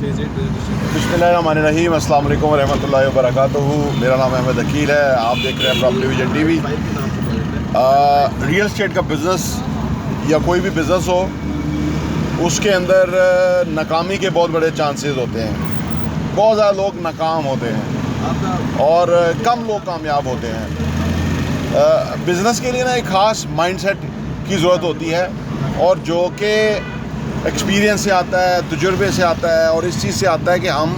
बिस्मिल्लाहिर्रहमानिर्रहीम, अस्सलाम वालेकुम वरहमतुल्लाहि वबरकातुहू। मेरा नाम अहमद अकील है। आप देख रहे हैं property vision TV. Real estate का बिज़नेस या कोई भी बिज़नेस हो, उसके अंदर नाकामी के बहुत बड़े चांसेस होते हैं। बहुत ज़्यादा लोग नाकाम होते हैं और कम लोग कामयाब होते हैं। बिज़नेस के लिए ना एक ख़ास माइंडसेट की ज़रूरत होती है, और जो कि एक्सपीरियंस से आता है, तजुर्बे से आता है, और इस चीज़ से आता है कि हम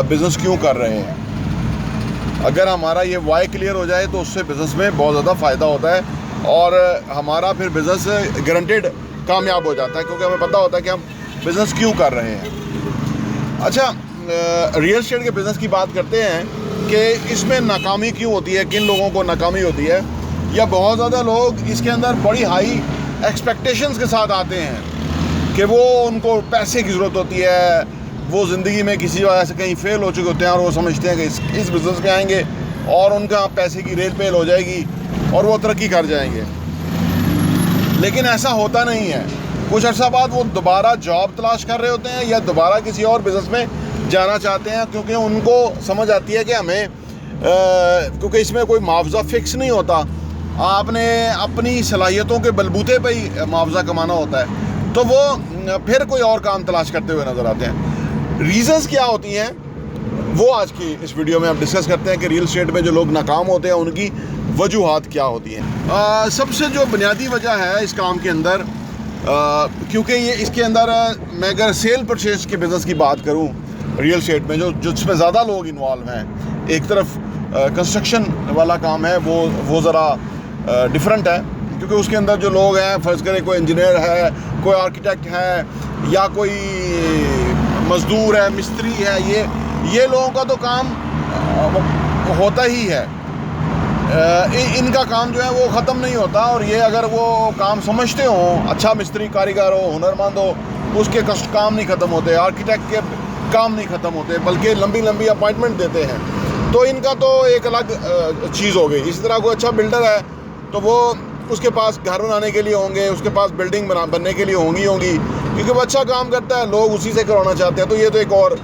बिज़नेस क्यों कर रहे हैं। अगर हमारा ये वाई क्लियर हो जाए तो उससे बिज़नेस में बहुत ज़्यादा फ़ायदा होता है, और हमारा फिर बिज़नेस गारंटेड कामयाब हो जाता है, क्योंकि हमें पता होता है कि हम बिज़नेस क्यों कर रहे हैं। अच्छा, रियल एस्टेट के बिज़नेस की बात करते हैं कि इसमें नाकामी क्यों होती है, किन लोगों को नाकामी होती है, या बहुत ज़्यादा लोग इसके अंदर बड़ी हाई एक्सपेक्टेशंस के साथ आते हैं कि वो उनको पैसे की ज़रूरत होती है, वो ज़िंदगी में किसी वजह से कहीं फ़ेल हो चुके होते हैं, और वो समझते हैं कि इस बिज़नेस में आएंगे और उनका पैसे की रेल पेल हो जाएगी और वो तरक्की कर जाएंगे। लेकिन ऐसा होता नहीं है। कुछ अर्सा बाद वो दोबारा जॉब तलाश कर रहे होते हैं या दोबारा किसी और बिज़नेस में जाना चाहते हैं, क्योंकि उनको समझ आती है कि हमें क्योंकि इसमें कोई मुआवजा फ़िक्स नहीं होता, आपने अपनी सलाहियतों के बलबूते पर ही मुआवजा कमाना होता है, तो वो फिर कोई और काम तलाश करते हुए नज़र आते हैं। रीज़न्स क्या होती हैं वो आज की इस वीडियो में हम डिस्कस करते हैं कि रियल एस्टेट में जो लोग नाकाम होते हैं उनकी वजूहात क्या होती हैं। सबसे जो बुनियादी वजह है इस काम के अंदर, क्योंकि ये इसके अंदर मैं अगर सेल परचेज के बिज़नेस की बात करूं, रियल एस्टेट में जो जिसमें ज़्यादा लोग इन्वॉल्व हैं, एक तरफ कंस्ट्रक्शन वाला काम है, वो ज़रा डिफरेंट है, क्योंकि उसके अंदर जो लोग हैं, फ़र्ज़ करें कोई इंजीनियर है, कोई आर्किटेक्ट है, या कोई मज़दूर है, मिस्त्री है, ये लोगों का तो काम होता ही है। इनका काम जो है वो ख़त्म नहीं होता, और ये अगर वो काम समझते हों, अच्छा मिस्त्री कारीगर हो, हुनरमंद हो, उसके काम नहीं ख़त्म होते, आर्किटेक्ट के काम नहीं ख़त्म होते, बल्कि लंबी लंबी अपॉइंटमेंट देते हैं। तो इनका तो एक अलग चीज़ हो गई। इस तरह कोई अच्छा बिल्डर है तो वो उसके पास घर बनाने के लिए होंगे, उसके पास बिल्डिंग बनने के लिए होंगी, क्योंकि वो अच्छा काम करता है, लोग उसी से करवाना चाहते हैं। तो ये तो एक और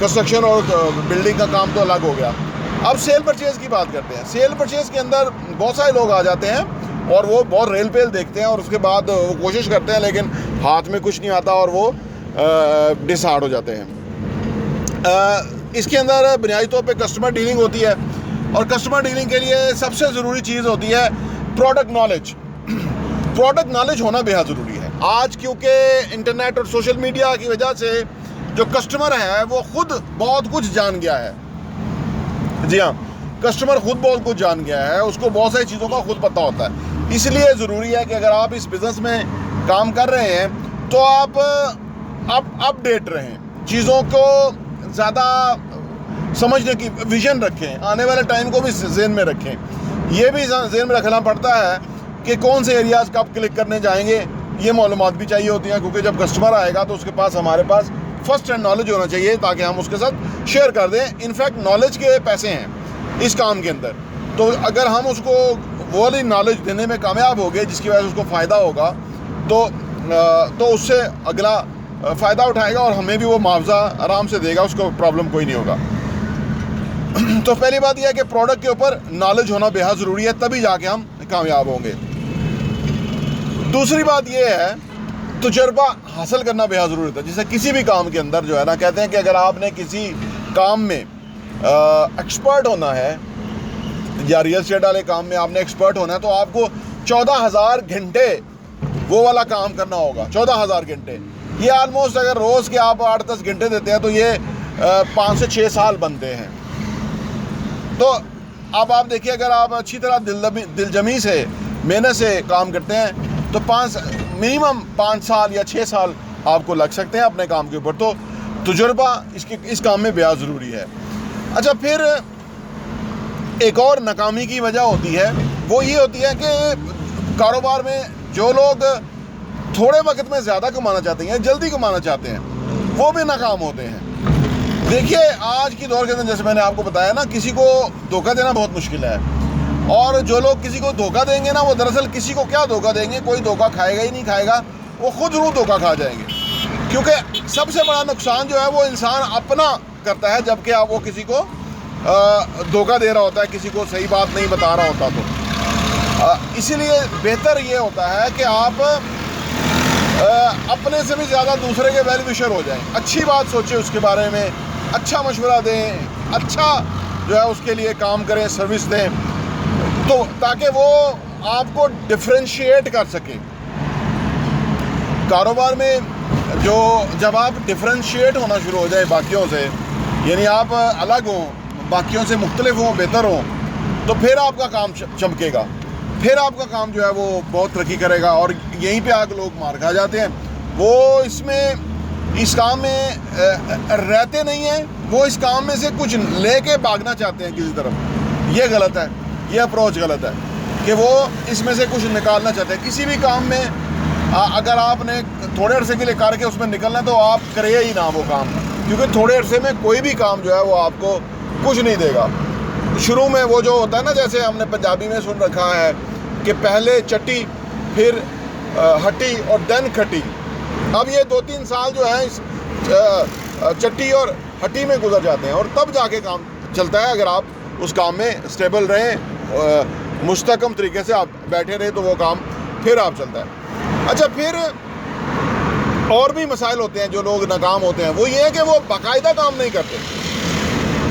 कंस्ट्रक्शन और बिल्डिंग का काम तो अलग हो गया। अब सेल परचेज़ की बात करते हैं। सेल परचेज़ के अंदर बहुत सारे लोग आ जाते हैं और वो बहुत रेल पेल देखते हैं, और उसके बाद वो कोशिश करते हैं, लेकिन हाथ में कुछ नहीं आता और वो डिसहार्ड हो जाते हैं। इसके अंदर बुनियादी तौर पे कस्टमर डीलिंग होती है, और कस्टमर डीलिंग के लिए सबसे ज़रूरी चीज़ होती है प्रोडक्ट नॉलेज। प्रोडक्ट नॉलेज होना बेहद ज़रूरी है आज, क्योंकि इंटरनेट और सोशल मीडिया की वजह से जो कस्टमर है वो खुद बहुत कुछ जान गया है। जी हाँ, कस्टमर खुद बहुत कुछ जान गया है, उसको बहुत सारी चीज़ों का खुद पता होता है। इसलिए ज़रूरी है कि अगर आप इस बिज़नेस में काम कर रहे हैं तो आप अपडेट रहें, चीज़ों को ज़्यादा समझने की विजन रखें, आने वाले टाइम को भी ज़हन में रखें। ये भी ज़हन में रखना पड़ता है कि कौन से एरियाज़ कब क्लिक करने जाएंगे, ये मालूमात भी चाहिए होती हैं, क्योंकि जब कस्टमर आएगा तो उसके पास हमारे पास फर्स्ट हैंड नॉलेज होना चाहिए, ताकि हम उसके साथ शेयर कर दें। इनफैक्ट नॉलेज के पैसे हैं इस काम के अंदर, तो अगर हम उसको वो वाली नॉलेज देने में कामयाब हो गए जिसकी वजह से उसको फ़ायदा होगा, तो उससे अगला फ़ायदा उठाएगा और हमें भी वो मुआवजा आराम से देगा, उसको प्रॉब्लम कोई नहीं होगा। तो पहली बात यह है कि प्रोडक्ट के ऊपर नॉलेज होना बेहद ज़रूरी है, तभी जाके हम कामयाब होंगे। दूसरी बात यह है, तजुर्बा हासिल करना बेहद ज़रूरी होता है। जैसे किसी भी काम के अंदर जो है ना, कहते हैं कि अगर आपने किसी काम में एक्सपर्ट होना है, या रियल एस्टेट वाले काम में आपने एक्सपर्ट होना है, तो आपको 14,000 घंटे वो वाला काम करना होगा। 14,000 घंटे, ये आलमोस्ट अगर रोज़ के आप 8-10 घंटे देते हैं तो ये 5 से 6 साल बनते हैं। तो अब आप देखिए, अगर आप अच्छी तरह दिलजमी से, मेहनत से काम करते हैं तो मिनिमम 5 साल या 6 साल आपको लग सकते हैं अपने काम के ऊपर। तो तजुर्बा इस काम में बेहद ज़रूरी है। अच्छा, फिर एक और नाकामी की वजह होती है, वो ये होती है कि कारोबार में जो लोग थोड़े वक्त में ज़्यादा कमाना चाहते हैं, जल्दी कमाना चाहते हैं, वो भी नाकाम होते हैं। देखिए, आज की दौर के अंदर जैसे मैंने आपको बताया ना, किसी को धोखा देना बहुत मुश्किल है, और जो लोग किसी को धोखा देंगे ना, वो दरअसल किसी को क्या धोखा देंगे, कोई धोखा खाएगा ही नहीं खाएगा, वो खुद जरूर धोखा खा जाएंगे। क्योंकि सबसे बड़ा नुकसान जो है वो इंसान अपना करता है, जबकि आप वो किसी को धोखा दे रहा होता है, किसी को सही बात नहीं बता रहा होता। तो इसीलिए बेहतर ये होता है कि आप अपने से भी ज़्यादा दूसरे के वेल विशर हो जाएं, अच्छी बात सोचें उसके बारे में, अच्छा मशवरा दें, अच्छा जो है उसके लिए काम करें, सर्विस दें, तो ताकि वो आपको डिफरेंशिएट कर सके कारोबार में। जब आप डिफरेंशिएट होना शुरू हो जाए बाकियों से, यानी आप अलग हों, बाकियों से मुख्तलिफ हों, बेहतर हों, तो फिर आपका काम चमकेगा, फिर आपका काम जो है वो बहुत तरक्की करेगा। और यहीं पे आके लोग मार खा जाते हैं, वो इस काम में रहते नहीं हैं, वो इस काम में से कुछ लेके भागना चाहते हैं किसी तरफ। ये गलत है, ये अप्रोच गलत है कि वो इसमें से कुछ निकालना चाहते हैं। किसी भी काम में अगर आपने थोड़े अरसे के लिए करके उसमें निकलना, तो आप करिए ही ना वो काम, क्योंकि थोड़े अरसे में कोई भी काम जो है वो आपको कुछ नहीं देगा। शुरू में वो जो होता है ना, जैसे हमने पंजाबी में सुन रखा है कि पहले चट्टी, फिर हट्टी और देन खट्टी। अब ये 2-3 साल जो है इस चट्टी और हट्टी में गुजर जाते हैं, और तब जाके काम चलता है। अगर आप उस काम में स्टेबल रहें, मुस्तकम तरीके से आप बैठे रहें, तो वो काम फिर आप चलता है। अच्छा, फिर और भी मसाइल होते हैं जो लोग नाकाम होते हैं, वो ये है कि वो बाकायदा काम नहीं करते।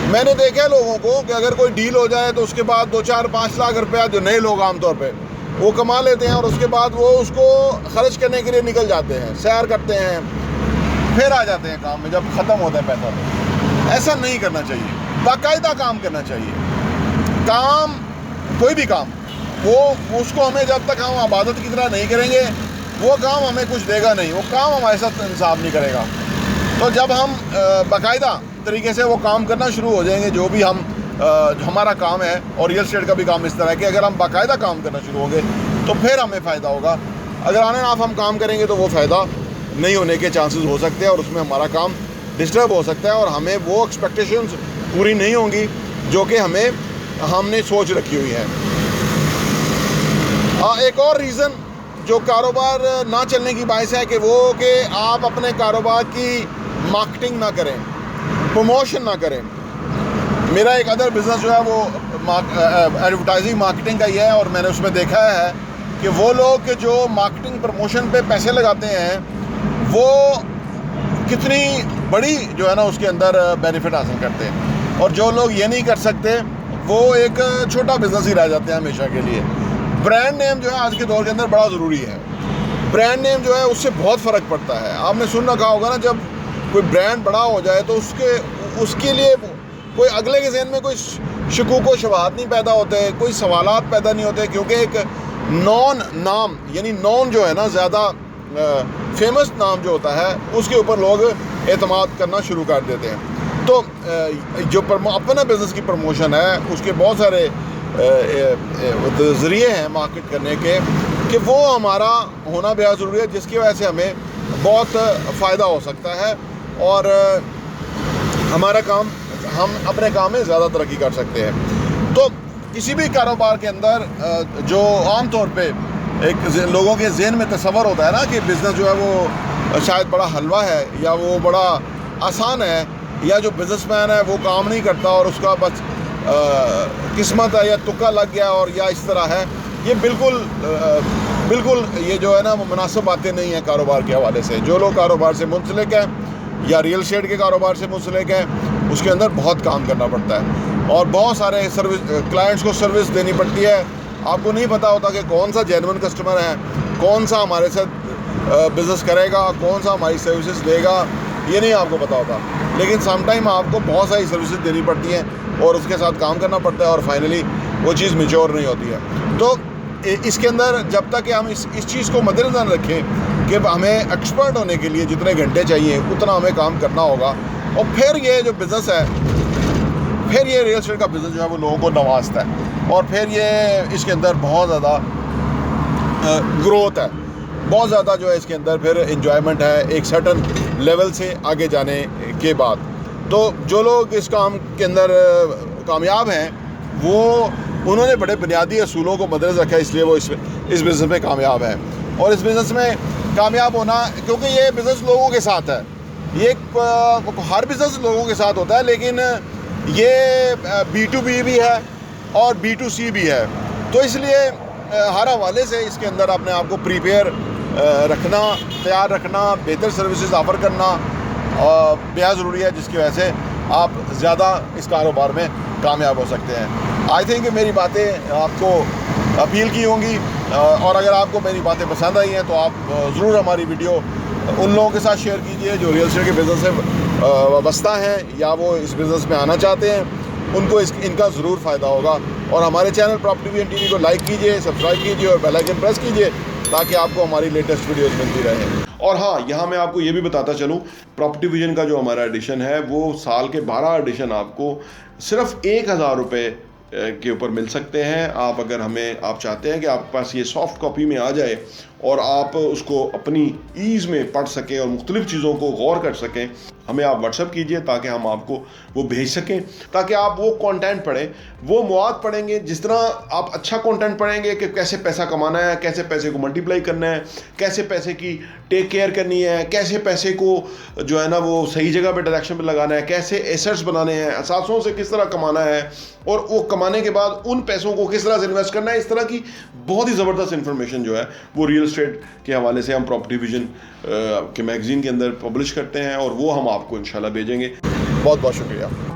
मैंने देखा है लोगों को कि अगर कोई डील हो जाए तो उसके बाद 2-4-5 लाख रुपया जो नए लोग आमतौर पे वो कमा लेते हैं, और उसके बाद वो उसको खर्च करने के लिए निकल जाते हैं, सैर करते हैं, फिर आ जाते हैं काम में जब ख़त्म होता है पैसा। तो ऐसा नहीं करना चाहिए, बाकायदा काम करना चाहिए। काम, कोई भी काम, वो उसको हमें जब तक हम इबादत की तरह नहीं करेंगे, वो काम हमें कुछ देगा नहीं, वो काम हमारे साथ इंसाफ नहीं करेगा। तो जब हम बाकायदा तरीके से वो काम करना शुरू हो जाएंगे, जो भी हमारा काम है, और रियल एस्टेट का भी काम इस तरह है कि अगर हम बाकायदा काम करना शुरू होंगे तो फिर हमें फ़ायदा होगा। अगर आने आप हम काम करेंगे तो वो फ़ायदा नहीं होने के चांसेस हो सकते हैं, और उसमें हमारा काम डिस्टर्ब हो सकता है, और हमें वो एक्सपेक्टेशंस पूरी नहीं होंगी जो कि हमने सोच रखी हुई है। एक और रीज़न जो कारोबार ना चलने की बाइस है कि आप अपने कारोबार की मार्केटिंग ना करें, प्रमोशन ना करें। मेरा एक अदर बिज़नेस जो है वो एडवर्टाइजिंग मार्केटिंग का ही है, और मैंने उसमें देखा है कि वो लोग जो मार्केटिंग प्रमोशन पे पैसे लगाते हैं, वो कितनी बड़ी जो है ना उसके अंदर बेनिफिट हासिल करते हैं, और जो लोग ये नहीं कर सकते वो एक छोटा बिज़नेस ही रह जाते हैं हमेशा के लिए। ब्रांड नेम जो है आज के दौर के अंदर बड़ा ज़रूरी है। ब्रांड नेम जो है उससे बहुत फ़र्क पड़ता है। आपने सुन रखा होगा ना, जब कोई ब्रांड बड़ा हो जाए तो उसके लिए कोई अगले के ज़हन में कोई शकूक व शुबहात नहीं पैदा होते, कोई सवालात पैदा नहीं होते, क्योंकि एक नाम यानी नॉन जो है ना, ज़्यादा फेमस नाम जो होता है उसके ऊपर लोग एतमाद करना शुरू कर देते हैं। तो जो अपना बिज़नेस की प्रमोशन है उसके बहुत सारे ज़रिए हैं मार्केट करने के, कि वो हमारा होना बेहद ज़रूरी है, जिसकी वजह से हमें बहुत फ़ायदा हो सकता है, और हमारा काम, हम अपने काम में ज़्यादा तरक्की कर सकते हैं। तो किसी भी कारोबार के अंदर जो आम तौर पे एक लोगों के ज़हन में तस्वर होता है ना कि बिज़नेस जो है वो शायद बड़ा हलवा है, या वो बड़ा आसान है, या जो बिज़नेसमैन है वो काम नहीं करता और उसका बस किस्मत है या तुक्का लग गया और या इस तरह है, ये बिल्कुल ये जो है ना वो मुनासिब बातें नहीं हैं कारोबार के हवाले से। जो लोग कारोबार से मुंसलिक हैं या रियल एस्टेट के कारोबार से मुंसलिक हैं, उसके अंदर बहुत काम करना पड़ता है और बहुत सारे क्लाइंट्स को सर्विस देनी पड़ती है। आपको नहीं पता होता कि कौन सा जेन्युइन कस्टमर है, कौन सा हमारे साथ बिज़नेस करेगा, कौन सा हमारी सर्विसेज देगा, ये नहीं आपको पता होता। लेकिन समटाइम आपको बहुत सारी सर्विसेज देनी पड़ती हैं और उसके साथ काम करना पड़ता है और फाइनली वो चीज़ मैच्योर नहीं होती है। तो इसके अंदर जब तक कि हम इस चीज़ को मद्देनज़र रखें कि हमें एक्सपर्ट होने के लिए जितने घंटे चाहिए उतना हमें काम करना होगा, और फिर ये जो बिज़नेस है, फिर ये रियल एस्टेट का बिज़नेस जो है वो लोगों को नवाजता है और फिर ये इसके अंदर बहुत ज़्यादा ग्रोथ है, बहुत ज़्यादा जो है इसके अंदर फिर इंजॉयमेंट है एक सर्टन लेवल से आगे जाने के बाद। तो जो लोग इस काम के अंदर कामयाब हैं वो उन्होंने बड़े बुनियादी असूलों को मद्देनज़र रखा है, इसलिए वो इस बिज़नेस में कामयाब है। और इस बिज़नेस में कामयाब होना, क्योंकि ये बिज़नेस लोगों के साथ है, ये हर बिज़नेस लोगों के साथ होता है, लेकिन ये B2B भी है और B2C भी है। तो इसलिए हर हवाले से इसके अंदर अपने आप को प्रिपेयर रखना, तैयार रखना, बेहतर सर्विसेज ऑफ़र करना बेहद ज़रूरी है, जिसकी वजह से आप ज़्यादा इस कारोबार में कामयाब हो सकते हैं। आई थिंक मेरी बातें आपको अपील की होंगी, और अगर आपको मेरी बातें पसंद आई हैं तो आप ज़रूर हमारी वीडियो उन लोगों के साथ शेयर कीजिए जो रियल एस्टेट के बिज़नेस से वाबस्ता हैं या वो इस बिज़नेस में आना चाहते हैं। उनको इनका ज़रूर फ़ायदा होगा। और हमारे चैनल प्रॉपर्टी विजन टीवी को लाइक कीजिए, सब्सक्राइब कीजिए और बेल आइकन प्रेस कीजिए ताकि आपको हमारी लेटेस्ट वीडियोस मिलती रहें। और हाँ, यहाँ मैं आपको ये भी बताता चलूँ, प्रॉपर्टी विजन का जो हमारा एडिशन है वो साल के 12 एडिशन आपको सिर्फ 1000 रुपये के ऊपर मिल सकते हैं। आप अगर आप चाहते हैं कि आपके पास ये सॉफ्ट कॉपी में आ जाए और आप उसको अपनी ईज़ में पढ़ सकें और मुख्तलिफ़ चीज़ों को गौर कर सकें, हमें आप व्हाट्सएप कीजिए ताकि हम आपको वो भेज सकें, ताकि आप वो कंटेंट पढ़ें, वो मवाद पढ़ेंगे। जिस तरह आप अच्छा कंटेंट पढ़ेंगे कि कैसे पैसा कमाना है, कैसे पैसे को मल्टीप्लाई करना है, कैसे पैसे की टेक केयर करनी है, कैसे पैसे को जो है ना वो सही जगह पे डायरेक्शन पे लगाना है, कैसे एसेट्स बनाने हैं, असासों से किस तरह कमाना है और वो कमाने के बाद उन पैसों को किस तरह से इन्वेस्ट करना है, इस तरह की बहुत ही ज़बरदस्त इन्फॉर्मेशन जो है वो रियल एस्टेट के हवाले से हम प्रॉपर्टी विजन के मैगज़ीन के अंदर पब्लिश करते हैं और वो हम आपको इंशाल्लाह भेजेंगे। बहुत बहुत शुक्रिया।